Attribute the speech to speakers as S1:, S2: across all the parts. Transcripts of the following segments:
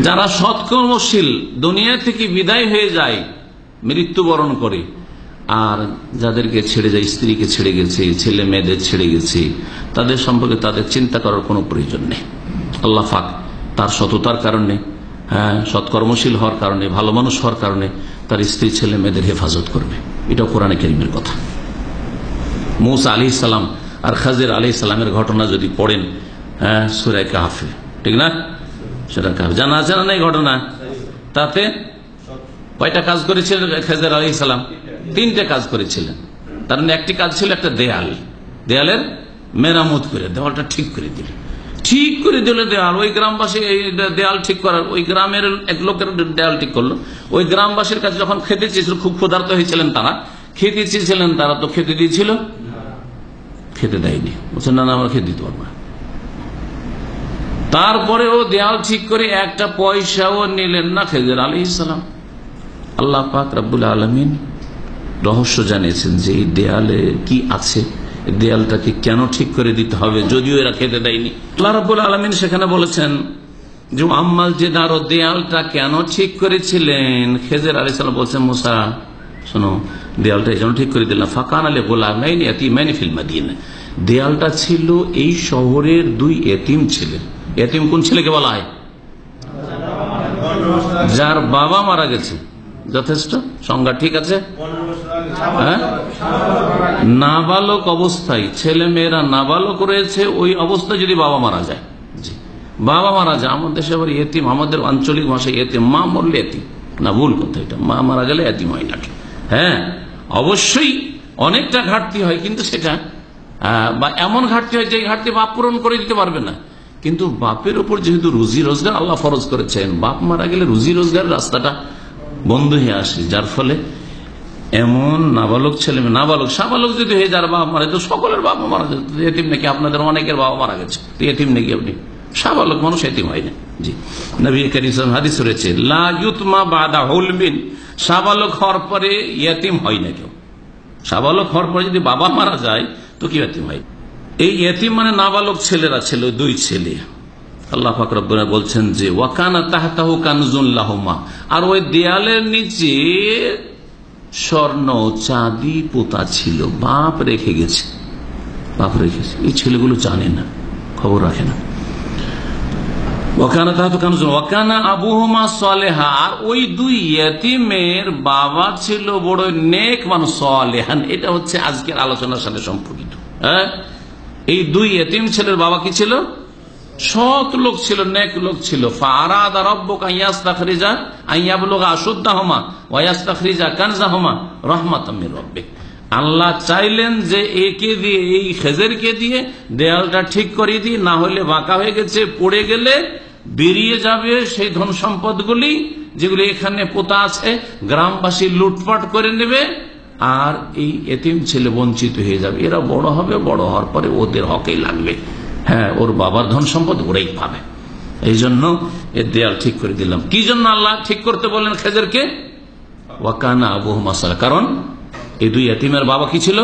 S1: যারা সৎকর্মশীল দুনিয়া থেকে বিদায় হয়ে যায়, মৃত্যুবরণ করে, আর যাদেরকে ছেড়ে যায়, স্ত্রীকে ছেড়ে গেছে, ছেলে মেয়েদের ছেড়ে গেছে, তাদের সম্পর্কে তাদের চিন্তা করার কোনো প্রয়োজন নেই। আল্লাহ পাক তার সততার কারণে, সৎকর্মশীল হওয়ার কারণে, ভালো মানুষ হওয়ার কারণে তার স্ত্রী ছেলে মেয়েদের হেফাজত করবে। এটা কোরআনে কারীমের কথা। মূসা আলাইহিস সালাম আর খাজির আলাইহিস সালামের ঘটনা যদি পড়েন সূরা কাহফে, ঠিক না? সূরা কাহফ জানা আছে না এই ঘটনা? তাতে কয়টা কাজ করেছিলেন খাজির আলাইহিস সালাম? 3টে কাজ করেছিলেন। তার মানে একটি কাজ ছিল একটা দেয়ালের মেরামত করে, দেওয়ালটা ঠিক করে দিল। ঠিক করে দিল দেওয়াল। ওই গ্রামবাসী দেয়াল ঠিক করার, ওই গ্রামের এক লোকের দেয়াল ঠিক করলো। ওই গ্রামবাসীর কাছে যখন খেতে চেয়েছিল, খুব ক্ষুধার্ত হয়েছিলেন তারা, খেতে চেয়েছিলেন তারা, তো খেতে দিয়েছিল? খেতে দেয়নি। বলছেন না, আমরা খেতে দিতে পারবো না। তারপরে ও দেয়াল ঠিক করে একটা পয়সাও নিলেন না খাজির আলাইহিস সালাম। আল্লাহ পাক রব্বুল আলামিন রহস্য জানিয়েছেন যে এই দেয়ালে কি আছে, দেয়ালটাকে কেন ঠিক করে দিতে হবে, যদিও এরা খেতে দেয়নি। আল্লাহ রাব্বুল আলামিন সেখানে বলেছেন যে আম্মাল যে দাঁড়ো দেয়ালটা কেন ঠিক করেছিলেন। খাজির আলাইহিস সালাম বলছেন, মুসা শোনো, দেয়ালটা এই জন্য ঠিক করে দিলাম, ফাকান আলী গোলামাইন ইয়াতীমাইন ফিল মাদিনা। দেয়ালটা ছিল এই শহরের 2 এতিম ছিলেন। এতিম কোন ছেলেকে বলা হয়? যার বাবা মারা গেছে। যথেষ্ট সংজ্ঞা, ঠিক আছে? নাবালক অবস্থায়, ছেলে মেয়েরা নাবালক রয়েছে, ওই অবস্থায় যদি বাবা মারা যায়, বাবা মারা যায়। আমাদের দেশে আবার এতিম, আমাদের আঞ্চলিক ভাষায় এতিম, মা মরলে এতিম না, ভুল কথা এটা, মা মারা গেলে এতিম হয় নাকি? অবশ্যই অনেকটা ঘাটতি হয়, কিন্তু সেটা বা এমন ঘাটতি হয় যে ঘাটতি বাপ পূরণ করে দিতে পারবে না। কিন্তু বাপের উপর যেহেতু রুজি রোজগার আল্লাহ ফরজ করেছেন, বাপ মারা গেলে রুজি রোজগারের রাস্তাটা বন্ধ হয়ে আসে, যার ফলে এমন নাবালক ছেলে মেয়ে, নাবালক সাবালক যদি হয়ে যার বাবা মারা, তো সকলের বাবা মারা যেত। এতিম নাকি? আপনাদের অনেকের বাবা মারা গেছে, এতিম নাকি আপনি? সাবালক মানুষ এতিম হয় না। জি, নবী কারীম সাল্লাল্লাহু আলাইহি ওয়াসাল্লাম হাদিস রয়েছে, লা ইউতমা বাদা হুলমিন, সাবালক হওয়ার পরে এতিম হয় না কেউ। সাবালক হওয়ার পরে যদি বাবা মারা যায় তো কি এতিম হয়? এই এতিম মানে নাবালক ছেলেরা ছিল, 2 ছেলে। আল্লাহ পাক রব্বুল আলামিন বলছেন যে ওয়াকানা তাহতাহু কানজুন লাহুমা, আর ওই দেয়ালের নিচে স্বর্ণ চাঁদি পোতা ছিল, বাপ রেখে গেছে, বাপ রেখেছে। এই ছেলেগুলো জানে না, খবর রাখে না। ওয়াকানা তাহতাহু কানজুন ওয়াকানা আবুহুমা সালেহা, আর ওই 2 ইয়েতিমের বাবা ছিল বড় নেক মানুষ, সালেহান। এটা হচ্ছে আজকের আলোচনার সাথে সম্পর্কিত। এই 2 ইয়েতিম ছেলের বাবা কি ছিল? সৎ লোক ছিল, নেক লোক ছিল। ফারাদা রাব্বুকা আইয়াস্তাখরিজা আইয়াবলুগা আশুদ্দাহুমা ওয়া ইয়াস্তাখরিজা কানজাহুমা রাহমাতাম মির রাব্বিক। আল্লাহ চাইলেন যে একে দিয়ে, এই খেজেরকে দিয়ে দেয়ালটা ঠিক করে দিই, না হলে বাঁকা হয়ে গেছে, পড়ে গেলে বেরিয়ে যাবে সেই ধন সম্পদগুলি যেগুলি এখানে পোতা আছে, গ্রামবাসী লুটপাট করে নেবে, আর এই এতিম ছেলে বঞ্চিত হয়ে যাবে। এরা বড় হবে, বড় হওয়ার পরে ওদের হকেই লাগবে। ওর বাবার ধন সম্পদ ওরাই পাবে। এই জন্য এর দেয়াল ঠিক করে দিলাম। কি জন্য আল্লাহ ঠিক করতে বললেন খেজরকে? ওয়াকানা আবুহুমা সালেহা, কারণ এই 2 এতিমের বাবা কি ছিল?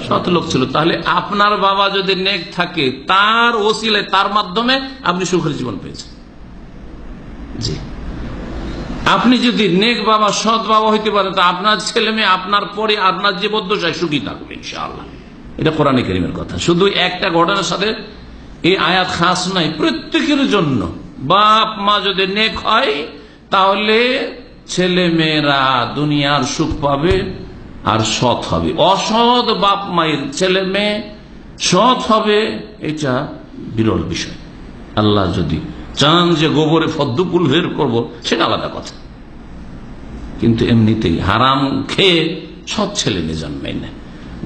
S1: সৎ লোক ছিল। তাহলে আপনার বাবা যদি নেক থাকে, তার ওসিলায়, তার মাধ্যমে আপনি সুখের জীবন পেয়েছেন। জি, আপনি যদি নেক বাবা, সৎ বাবা হইতে পারেন, তা আপনার ছেলে মেয়ে আপনার পরে আপনার জীবদ্দশায় সুখী থাকবে ইনশাআল্লাহ। এটা কোরআনে কারীমের কথা। শুধু একটা ঘটনার সাথে এই আয়াত খাস নাই, প্রত্যেকের জন্য। বাপ মা যদি নেক হয়, তাহলে ছেলে মেয়েরা দুনিয়ার সুখ পাবে আর সৎ হবে। অসৎ বাপ মায়ের ছেলে মেয়ে সৎ হবে, এটা বিরল বিষয়। আল্লাহ যদি চান যে গোবরে পদ্মফুল বের করবো, সেটা আলাদা কথা। কিন্তু এমনিতেই হারাম খেয়ে সৎ ছেলে মেয়ে জন্মায় না,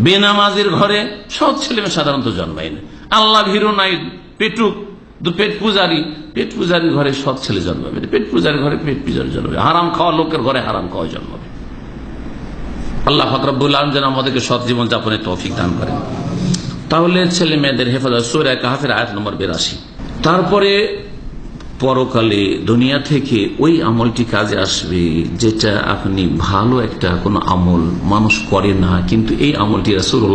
S1: বেনামাজির ঘরে সৎ ছেলে মেয়ে সাধারণত জন্মায় না। আল্লাহ ভীরু নাই, পেট পূজারী ঘরে সৎ ছেলে জন্মাবে, পেট পূজারী ঘরে পেট পূজারী জন্মাবে, হারাম খাওয়া লোকের ঘরে হারাম খাওয়া জন্মাবে। আল্লাহ পাক রব্বুল আলামিন যেন আমাদেরকে সৎ জীবন যাপনের তৌফিক দান করেন। তাহলে ছেলে মেয়েদের হেফাজত, সূরা কাহফের আয়াত নম্বর 82। তারপরে পরকালে দুনিয়া থেকে ওই আমলটি কাজে আসবে যেটা আপনি ভালো একটা কোন আমল মানুষ করে না, কিন্তু এই আমলটি রাসূলুল্লাহ